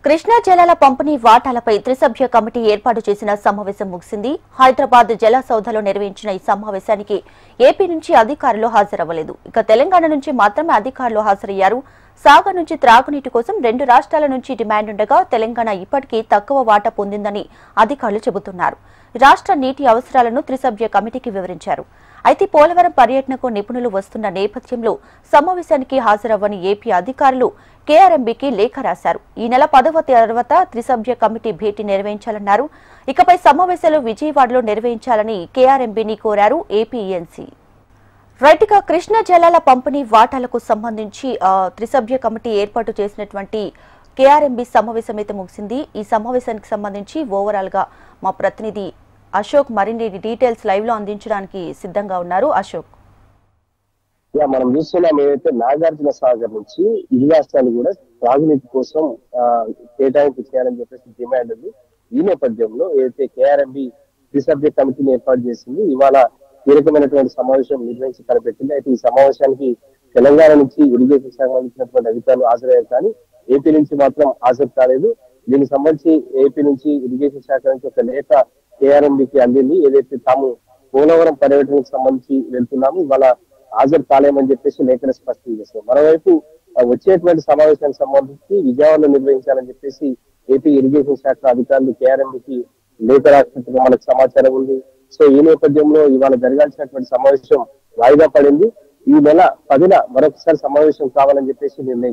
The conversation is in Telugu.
కృష్ణా జలాల పంపిణీ వాటాలపై త్రిసభ్య కమిటీ ఏర్పాటు చేసిన సమావేశం ముగిసింది. హైదరాబాద్ జల సౌధలో నిర్వహించిన ఈ సమావేశానికి ఏపీ నుంచి అధికారులు హాజరవ్వలేదు. ఇక తెలంగాణ నుంచి మాత్రమే అధికారులు హాజరయ్యారు. సాగర్ నుంచి త్రాగునీటి కోసం 2 రాష్ట్రాల నుంచి డిమాండ్ ఉండగా తెలంగాణ ఇప్పటికీ తక్కువ వాటా పొందిందని అధికారులు చెబుతున్నారు. రాష్ట్ర నీటి అవసరాలను త్రిసభ్య కమిటీకి వివరించారు. అయితే పోలవరం పర్యటనకు నిపుణులు వస్తున్న నేపథ్యంలో సమావేశానికి హాజరవ్వని ఏపీ అధికారులు కేఆర్ఎంబీకి లేఖ రాశారు. ఈ నెల 10వ తర్వాత త్రిసభ్య కమిటీ భేటీ నిర్వహించాలన్నారు. ఇకపై సమావేశాలు విజయవాడలో నిర్వహించాలని కేఆర్ఎంబీని కోరారు ఏపీఎన్సీ. రైట్గా కృష్ణా జలాల పంపిణీ వాటాలకు సంబంధించి త్రిసభ్య కమిటీ ఏర్పాటు చేసినటువంటి కేఆర్ఎంబీ సమావేశం అయితే ముగిసింది. ఈ సమావేశానికి సంబంధించి ఓవరాల్ గా మా ప్రతినిధి అశోక్ మరిన్ని డీటెయిల్స్ లైవ్ లో అందించడానికి సిద్ధంగా ఉన్నారు. అశోక్, మనం చూస్తున్నాం ఏదైతే నాగార్జున సాగర్ నుంచి ఇరు రాష్ట్రాలు కూడా త్రాగునీటి కోసం కేటాయింపు చేయాలని చెప్పేసి డిమాండ్ ఉంది. ఈ నేపథ్యంలో ఏదైతే కేఆర్ఎంబీ త్రిసభ్య కమిటీని ఏర్పాటు చేసింది, ఇవాళ కీలకమైనటువంటి సమావేశం నిర్వహించి తలపెట్టింది. అయితే ఈ సమావేశానికి తెలంగాణ నుంచి ఇరిగేషన్ సంబంధించినటువంటి అధికారులు హాజరయ్యారు, కానీ ఏపీ నుంచి మాత్రం హాజరు కాలేదు. దీనికి సంబంధించి ఏపీ నుంచి ఇరిగేషన్ శాఖ నుంచి ఒక లేఖ కేఆర్ఎంబీకి అందింది. ఏదైతే తాము పోలవరం పర్యటనకు సంబంధించి వెళ్తున్నాము, ఇవాళ హాజరు కాలేమని చెప్పేసి లేఖను స్పష్టం చేశారు. మరోవైపు వచ్చేటువంటి సమావేశానికి సంబంధించి విజయవాడలో నిర్వహించాలని చెప్పేసి ఏపీ ఇరిగేషన్ శాఖ అధికారులు కేఆర్ఎంబీకి లేఖ రాసినట్టుగా మనకు సమాచారం ఉంది. సో ఈ నేపథ్యంలో ఇవాళ జరగాల్సినటువంటి సమావేశం వాయిదా పడింది. ఈ నెల 10న మరొకసారి సమావేశం కావాలని చెప్పేసి నిర్ణయించారు.